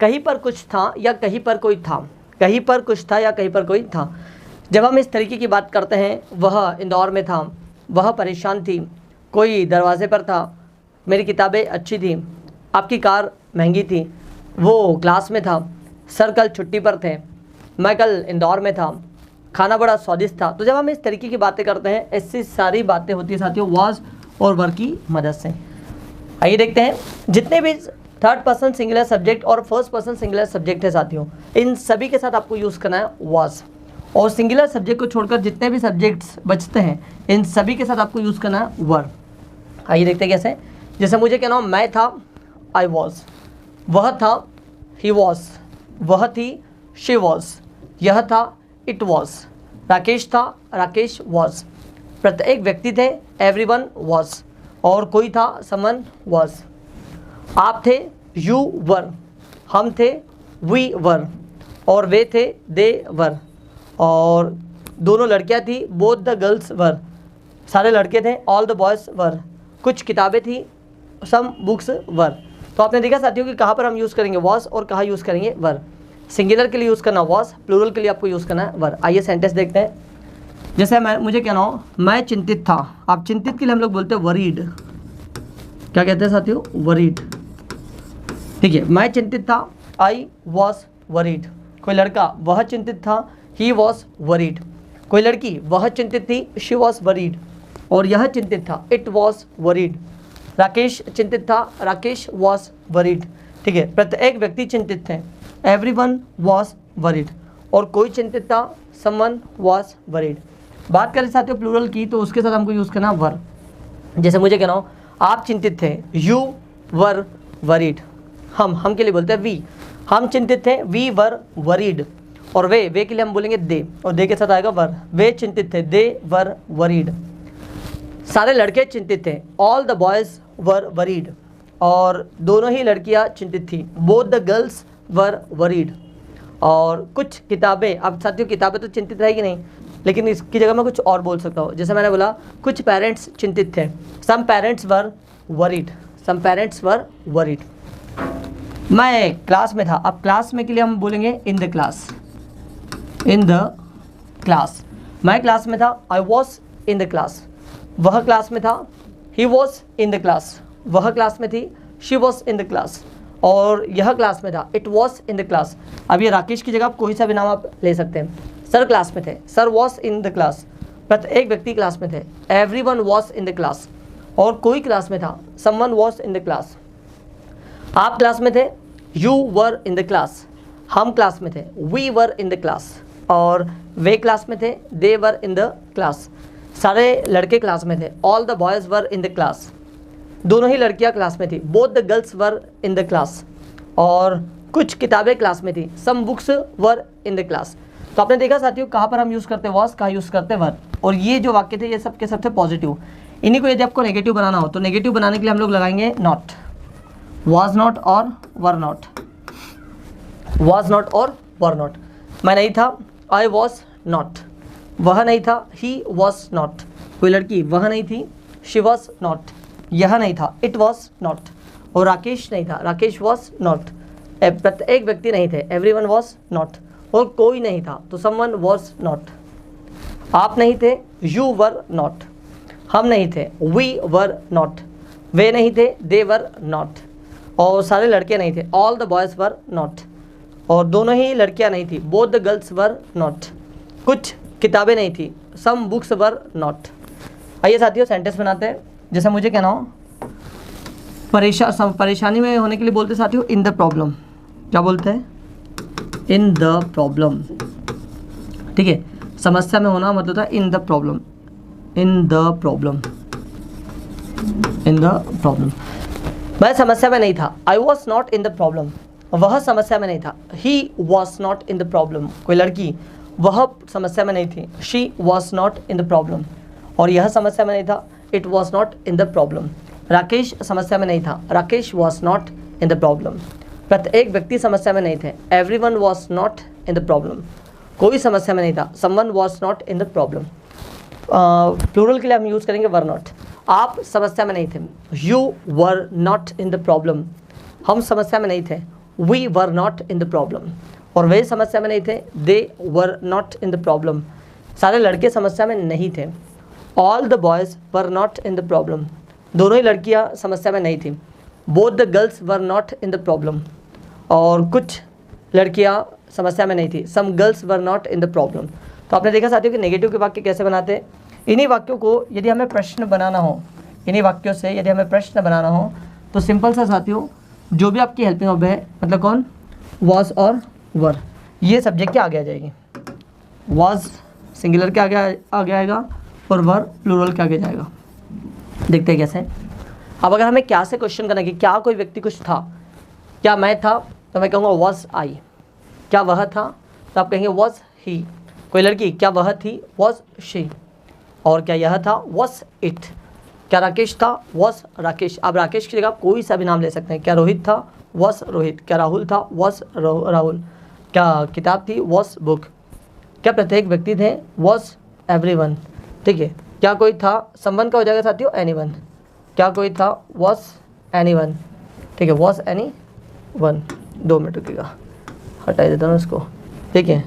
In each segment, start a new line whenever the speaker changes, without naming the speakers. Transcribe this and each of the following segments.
कहीं पर कुछ था या कहीं पर कोई था, कहीं पर कुछ था या कहीं पर कोई था। जब हम इस तरीके की बात करते हैं, वह इंदौर में था, वह परेशान थी, कोई दरवाजे पर था, मेरी किताबें अच्छी थी, आपकी कार महंगी थी, वो क्लास में था, सर कल छुट्टी पर थे, मैं कल इंदौर में था, खाना बड़ा स्वादिष्ट था। तो जब हम इस तरीके की बातें करते हैं, ऐसी सारी बातें होती है साथियों वाज और वर की मदद से। आइए देखते हैं, जितने भी थर्ड पर्सन सिंगुलर सब्जेक्ट और फर्स्ट पर्सन सिंगुलर सब्जेक्ट है साथियों, इन सभी के साथ आपको यूज़ करना है वाज, और सिंगुलर सब्जेक्ट को छोड़कर जितने भी सब्जेक्ट्स बचते हैं इन सभी के साथ आपको यूज़ करना है वर। आइए देखते हैं कैसे। जैसे मुझे कहना हो मैं था, आई वॉज, वह था, ही वॉज, वह थी, शी वॉज, यह था, इट वॉज, राकेश था, राकेश वॉज, प्रत्येक व्यक्ति थे, एवरीवन वॉज, और कोई था, समवन वॉज, आप थे, यू वर, हम थे, वी वर, और वे थे, दे वर, और दोनों लड़कियां थी, बोथ द गर्ल्स वर, सारे लड़के थे, ऑल द बॉयज़ वर, कुछ किताबें थी, सम बुक्स वर। तो आपने देखा साथियों कि कहाँ पर हम यूज़ करेंगे वॉज और कहाँ यूज़ करेंगे वर। सिंगुलर के लिए यूज़ करना वॉज, प्लूरल के लिए आपको यूज़ करना है वर। आइए सेंटेंस देखते हैं। जैसे मुझे कहना हो मैं चिंतित था, आप चिंतित के लिए हम लोग बोलते हैं वरीड। क्या कहते हैं साथियों? वरीड। ठीक है, मैं चिंतित था, आई वॉज वरीड। कोई लड़का, वह चिंतित था, ही वॉज वरीड। कोई लड़की, वह चिंतित थी, शी वॉज वरीड, और यह चिंतित था, इट वॉज वरीड। राकेश चिंतित था, राकेश वॉज वरीड। ठीक है, प्रत्येक व्यक्ति चिंतित थे, एवरीवन वॉज वरीड, और कोई चिंतित था, समवन वॉज वरीड। बात करें साथियों प्लूरल की, तो उसके साथ हमको यूज़ करना वर। जैसे मुझे कहना हो आप चिंतित थे, यू वर वरीड। हम के लिए बोलते हैं वी, हम चिंतित थे, वी वर वरीड, और वे के लिए हम बोलेंगे दे, और दे के साथ आएगा वर। वे चिंतित थे, दे वर वरीड। सारे लड़के चिंतित थे, all the boys were worried, और दोनों ही लड़कियां चिंतित थी, both the girls were worried. और कुछ किताबें, अब साथियों किताबें तो चिंतित रहेगी नहीं, लेकिन इसकी जगह मैं कुछ और बोल सकता हूँ। जैसे मैंने बोला कुछ पेरेंट्स चिंतित थे, some parents were worried, some parents were worried. मैं क्लास में था, अब क्लास में के लिए हम बोलेंगे in the class, in the class. मैं क्लास में था, I was in the class. वह क्लास में था, he was in the class. वह क्लास में थी, she was in the class, और यह क्लास में था, it was in the class. अब ये राकेश की जगह आप कोई सा भी नाम आप ले सकते हैं। सर क्लास में थे, sir was in the class, प्रत्येक व्यक्ति क्लास में थे, everyone was in the class, और कोई क्लास में था, someone was in the class. आप क्लास में थे, you were in the class. हम क्लास में थे, we were in the class, और वे क्लास में थे, they were in the class. सारे लड़के क्लास में थे, all the boys were in the class. दोनों ही लड़कियां क्लास में थी, both the girls were in the class, और कुछ किताबें क्लास में थी, some books were in the class. तो आपने देखा साथियों कहाँ पर हम यूज़ करते हैं वॉज, कहाँ यूज़ करते हैं वर। और ये जो वाक्य थे ये सब के सब थे पॉजिटिव। इन्हीं को यदि आपको नेगेटिव बनाना हो तो नेगेटिव बनाने के लिए हम लोग लगाएंगे नॉट, वॉज नॉट और वर नॉट, वॉज नॉट और वर नॉट। मैं नहीं था, आई वॉज नॉट। वह नहीं था, ही वॉज नॉट। कोई लड़की, वह नहीं थी, शी वॉज नॉट। यह नहीं था, इट वॉज नॉट। और राकेश नहीं था, राकेश वॉज नॉट। प्रत्येक व्यक्ति नहीं थे, एवरीवन वॉज नॉट। और कोई नहीं था, तो समवन वॉज नॉट। आप नहीं थे, यू वर नॉट। हम नहीं थे, वी वर नॉट। वे नहीं थे, दे वर नॉट। और सारे लड़के नहीं थे, all the boys were not. और दोनों ही लड़कियां नहीं थी, both the girls were not. कुछ किताबें नहीं थी, सम बुक्स वर नॉट। आइए साथियों सेंटेंस बनाते हैं। जैसे मुझे कहना हो परेशानी में होने के लिए बोलते साथियों इन द प्रॉब्लम। क्या बोलते हैं? इन द प्रॉब्लम। ठीक है, समस्या में होना मतलब था इन the problem, in the problem, in the problem. मैं समस्या में नहीं था, I was not in the problem. वह समस्या में नहीं था, he was not in the problem. कोई लड़की, वह समस्या में नहीं थी, she was not in the problem. और यह समस्या में नहीं था, it was not in the problem. Rakesh समस्या में नहीं था, Rakesh was not in the problem. प्रत्येक व्यक्ति समस्या में नहीं थे, everyone was not in the problem. कोई समस्या में नहीं था, someone was not in the problem. Plural के लिए हम यूज़ करेंगे वर नॉट। आप समस्या में नहीं थे, you were not in the problem. हम समस्या में नहीं थे, we were not in the problem, और वे समस्या में नहीं थे, they were not in the problem, सारे लड़के समस्या में नहीं थे। All the boys were not in the problem, दोनों ही लड़कियां समस्या में नहीं थी। Both the girls were not in the problem, और कुछ लड़कियां समस्या में नहीं थी। Some girls were not in the problem. तो आपने देखा साथियों कि नेगेटिव के वाक्य कैसे बनाते हैं। इन्हीं वाक्यों को यदि हमें प्रश्न बनाना हो, इन्हीं वाक्यों से यदि हमें प्रश्न बनाना हो तो सिंपल सा साथियों, जो भी आपकी हेल्पिंग वर्ब है, मतलब कौन, वॉज और वर, ये सब्जेक्ट के आगे आ जाएगी। वॉज सिंगुलर के आगे आएगा और वर प्लूरल के आगे जाएगा। देखते हैं कैसे। अब अगर हमें क्या से क्वेश्चन करना है कि क्या कोई व्यक्ति कुछ था, क्या मैं था, तो मैं कहूँगा वॉज आई। क्या वह था, तो आप कहेंगे वॉज ही। कोई लड़की, क्या वह थी, वॉज शी। और क्या यह था, वॉज इट। क्या राकेश था, वॉज राकेश। आप राकेश की जगह कोई सा भी नाम ले सकते हैं। क्या रोहित था, वॉज रोहित। क्या राहुल था, वॉज राहुल। क्या किताब थी, वॉज बुक। क्या प्रत्येक व्यक्ति थे, वॉज एवरीवन। ठीक है। क्या कोई था, समवन का हो जाएगा साथियों एनीवन। क्या कोई था, वॉज एनीवन। ठीक है, वॉज एनीवन। 2 मिनट रुकेगा, हटा देता हूँ इसको। ठीक है,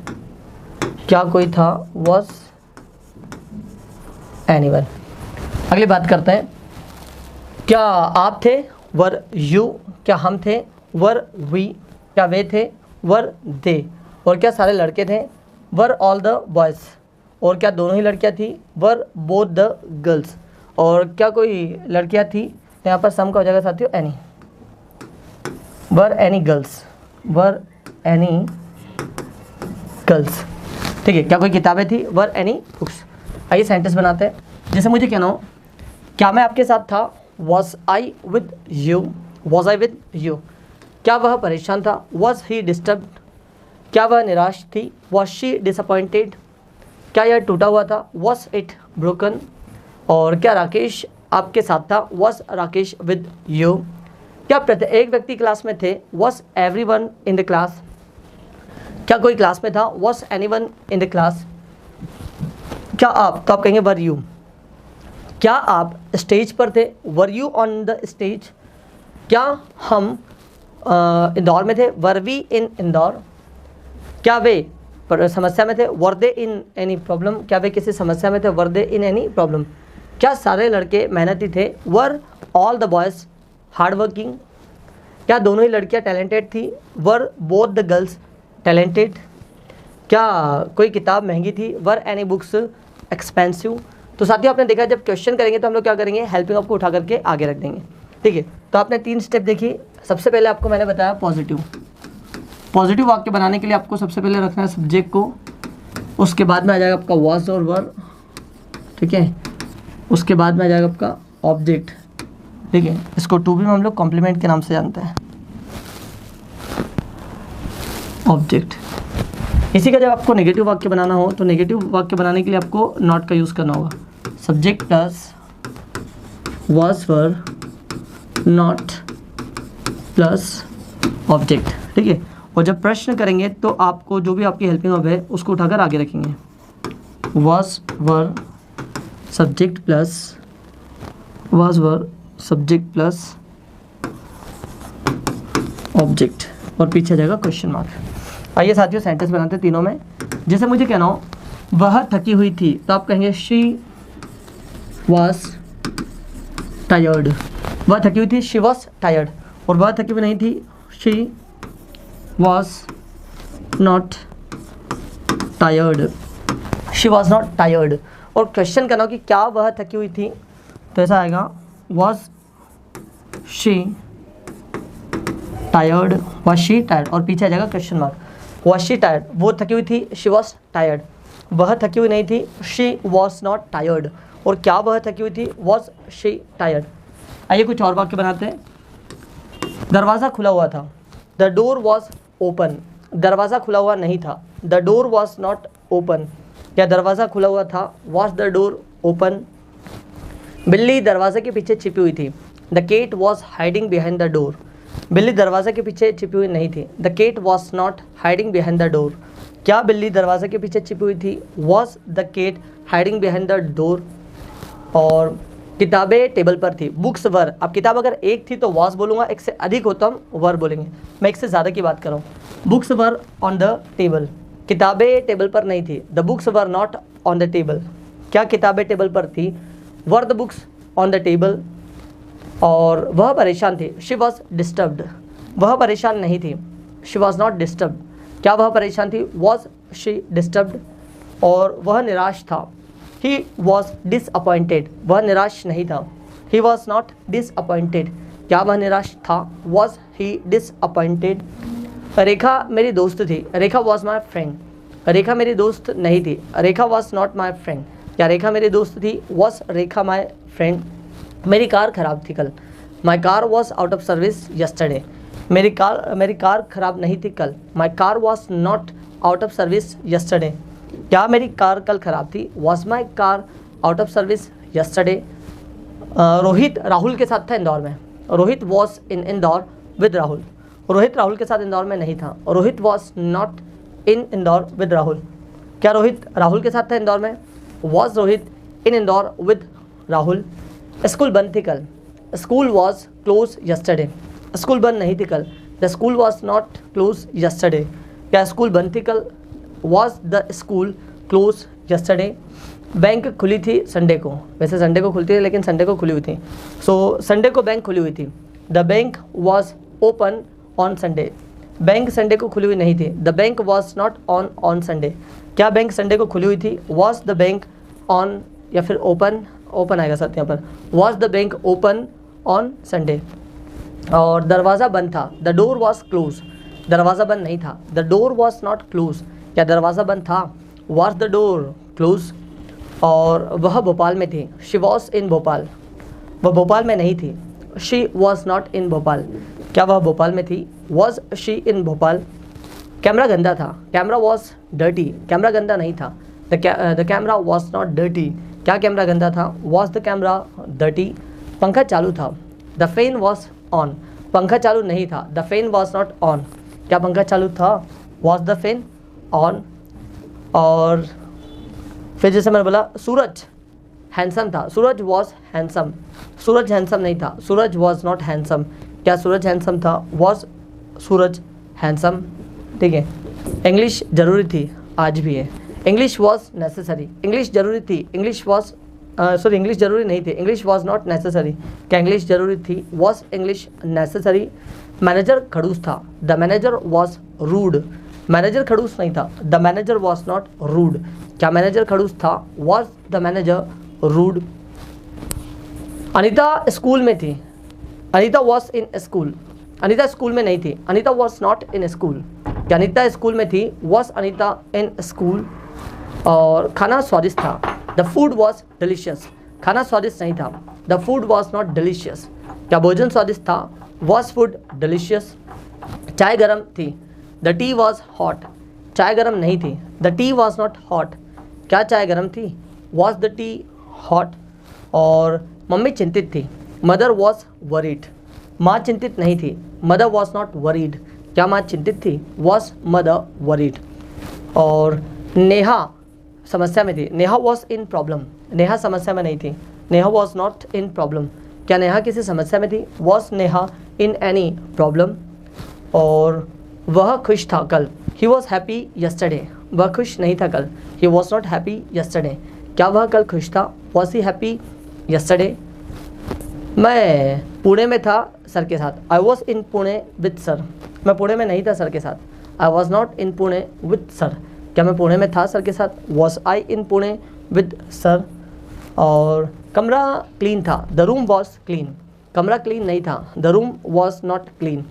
क्या कोई था, वॉज एनीवन। अगली बात करते हैं। क्या आप थे, वर यू। क्या हम थे, वर वी। क्या वे थे, वर दे। और क्या सारे लड़के थे, वर ऑल द बॉयज़। और क्या दोनों ही लड़कियां थी, वर बोथ द गर्ल्स। और क्या कोई लड़कियां थी, तो यहाँ पर सम का हो जाएगा साथियों any. Were any girls, were any girls. ठीक है। क्या कोई किताबें थी, वर एनी बुक्स। आइए सेंटेंस बनाते हैं। जैसे मुझे कहना हो, क्या मैं आपके साथ था, was I with you. Was I with you. क्या वह परेशान था, वॉज ही डिस्टर्ब्ड। क्या वह निराश थी, वॉज शी डिसअपॉइंटेड। क्या यह टूटा हुआ था, वॉज इट ब्रोकन। और क्या राकेश आपके साथ था, वॉज राकेश विद यू। क्या प्रत्येक व्यक्ति क्लास में थे, was everyone in the class. क्या कोई क्लास में था, was anyone in the class. क्या आप, तो आप कहेंगे वर यू। क्या आप स्टेज पर थे, were you on the stage. क्या हम इंदौर में थे, वर वी इन इंदौर। क्या वे समस्या में थे, वर दे इन एनी प्रॉब्लम। क्या वे किसी समस्या में थे, वर दे इन एनी प्रॉब्लम। क्या सारे लड़के मेहनती थे, were all the boys hard working. क्या दोनों ही लड़कियां टैलेंटेड थी, were both the girls talented. क्या कोई किताब महंगी थी, वर एनी बुक्स एक्सपेंसिव। तो साथियों आपने देखा, जब क्वेश्चन करेंगे तो हम लोग क्या करेंगे, हेल्पिंग वर्ब को उठा करके आगे रख देंगे। ठीक है। तो आपने 3 स्टेप देखी। सबसे पहले आपको मैंने बताया पॉजिटिव वाक्य बनाने के लिए आपको सबसे पहले रखना है सब्जेक्ट को, उसके बाद में आ जाएगा आपका वॉज और वर। ठीक है। उसके बाद में आ जाएगा आपका ऑब्जेक्ट। ठीक है। इसको टू बी में हम लोग कॉम्प्लीमेंट के नाम से जानते हैं, ऑब्जेक्ट। इसी का जब आपको नेगेटिव वाक्य बनाना हो तो नेगेटिव वाक्य बनाने के लिए आपको नॉट का यूज़ करना होगा। Subject plus was were not plus object. ठीक है। और जब प्रश्न करेंगे तो आपको जो भी आपकी हेल्पिंग वर्ब है उसको उठाकर आगे रखेंगे। Was were subject plus was were subject plus object, और पीछे जाएगा क्वेश्चन मार्क। आइए साथियों सेंटेंस बनाते हैं तीनों में। जैसे मुझे कहना हो, वह थकी हुई थी, तो आप कहेंगे शी वॉज टायर्ड। वह थकी हुई थी, शी वॉज टायर्ड। और वह थकी हुई नहीं थी, she was not tired, she was not tired। और क्वेश्चन करना हो कि क्या वह थकी हुई थी, तो ऐसा आएगा was she tired, was she tired, और पीछे आ जाएगा question mark. was she tired, वो थकी हुई थी, she was tired। वह थकी हुई नहीं थी, she was not tired। और क्या वह थकी हुई थी, was she tired। आइए कुछ और वाक्य बनाते हैं। दरवाज़ा खुला हुआ था, द डोर वॉज ओपन। दरवाज़ा खुला हुआ नहीं था, the door was not open. क्या दरवाज़ा खुला हुआ था, वॉज द डोर ओपन। बिल्ली दरवाजे के पीछे छिपी हुई थी, the cat was hiding behind the door. बिल्ली दरवाजे के पीछे छिपी हुई नहीं थी, the cat was not hiding behind the door. क्या बिल्ली दरवाजे के पीछे छिपी हुई थी, was the cat hiding behind the door. और किताबें टेबल पर थी। बुक्स वर, अब किताब अगर एक थी तो वॉज बोलूँगा, एक से अधिक हो तो हम वर बोलेंगे। मैं एक से ज़्यादा की बात कर रहा हूँ। Books were on the table, किताबें टेबल पर नहीं थी। The books were not on the table, क्या किताबें टेबल पर थी? Were the books on the table. और वह परेशान थी। शी वॉज डिस्टर्ब्ड, वह परेशान नहीं थी। शी वॉज नॉट डिस्टर्ब्ड, क्या वह परेशान थी? Was she disturbed. और वह निराश था। ही वॉज डिसअपॉइंटेड, वह निराश नहीं था। ही वॉज नॉट डिसअपॉइंटेड, क्या वह निराश था? Was he disappointed. रेखा मेरी दोस्त थी। रेखा वॉज माई फ्रेंड, रेखा मेरी दोस्त नहीं थी। रेखा वॉज नॉट माई फ्रेंड, क्या रेखा मेरी दोस्त थी? Was Rekha my friend. मेरी कार खराब थी कल। My car was out of service yesterday, मेरी कार खराब नहीं थी कल। My car was not out of service yesterday, क्या मेरी कार कल खराब थी? Was my car out of service yesterday. Rohit Rahul के साथ था इंदौर में। Rohit was in Indore with Rahul, Rohit Rahul के साथ इंदौर में नहीं था। Rohit was not in Indore with Rahul, क्या रोहित राहुल के साथ था इंदौर में? Was Rohit in Indore with Rahul. School बंद थी कल। School was close yesterday, school बंद नहीं थी कल। The school was not close yesterday, क्या स्कूल बंद थी कल? Was the school close yesterday. Bank खुली थी संडे को, वैसे संडे को खुलती है लेकिन संडे को खुली हुई थी। सो संडे को बैंक खुली हुई थी। The bank was open on Sunday, bank Sunday को खुली हुई नहीं थी। The bank was not on Sunday, क्या बैंक संडे को खुली हुई थी? वॉज द बैंक ऑन, या फिर ओपन आएगा साथ यहाँ पर। Was the bank open on Sunday. और दरवाज़ा बंद था। द डोर वॉज क्लोज, दरवाज़ा बंद नहीं था। The door was not close, क्या दरवाज़ा बंद था? Was the door close. और वह भोपाल में थी। शी वॉज इन भोपाल, वह भोपाल में नहीं थी। शी वॉज नॉट इन भोपाल, क्या वह भोपाल में थी? Was she in Bhopal. Camera गंदा था। कैमरा वॉज डर्टी, कैमरा गंदा नहीं था। The camera was not dirty, क्या कैमरा गंदा था? Was the camera dirty. पंखा चालू था। द फैन वॉज ऑन, पंखा चालू नहीं था। The fan was not on, क्या पंखा चालू था? Was the fan on. और फिर जैसे मैंने बोला सूरज हैंडसम था। सूरज वॉज हैंडसम, सूरज हैंडसम नहीं था। सूरज वॉज नॉट हैंडसम, क्या सूरज हैंडसम था? Was Suraj handsome. ठीक है। इंग्लिश ज़रूरी थी, आज भी है। इंग्लिश वॉज नेसेसरी, इंग्लिश ज़रूरी थी। इंग्लिश वॉज इंग्लिश ज़रूरी नहीं थी। इंग्लिश वॉज नॉट नेसेसरी, क्या इंग्लिश ज़रूरी थी? Was English necessary. मैनेजर खड़ूस था। The manager was rude, manager खड़ूस नहीं था। The manager was not rude, क्या मैनेजर खड़ूस था? Was the manager rude. Anita school में थी। Anita was in school, Anita school में नहीं थी। Anita was not in school, क्या अनीता स्कूल में थी? Was Anita in school. और खाना स्वादिष्ट था। द फूड वॉज डिलीशियस, खाना स्वादिष्ट नहीं था। The food was not delicious, क्या भोजन स्वादिष्ट था? Was food delicious. चाय गर्म थी। द टी वॉज हॉट, चाय गर्म नहीं थी। The T was not hot, क्या चाय गर्म थी? Was the T hot. और मम्मी चिंतित थी। मदर वॉज वरीड, माँ चिंतित नहीं थी। मदर वॉज नॉट वरीड, क्या माँ चिंतित थी? Was mother worried. और नेहा समस्या में थी। Neha was in problem, Neha समस्या में नहीं थी। Neha was not in problem, क्या नेहा किसी समस्या में थी? Was Neha in any problem. और वह खुश था कल। ही वॉज हैप्पी यस्टरडे, वह खुश नहीं था कल। He was not happy yesterday, क्या वह कल खुश था? Was he happy yesterday. मैं पुणे में था सर के साथ। आई was in Pune with sir, मैं पुणे में नहीं था सर के साथ। I was not in Pune with sir, क्या मैं पुणे में था सर के साथ? Was I in Pune with sir. और कमरा क्लीन था। द रूम वॉज क्लीन, कमरा क्लीन नहीं था। The room was not clean,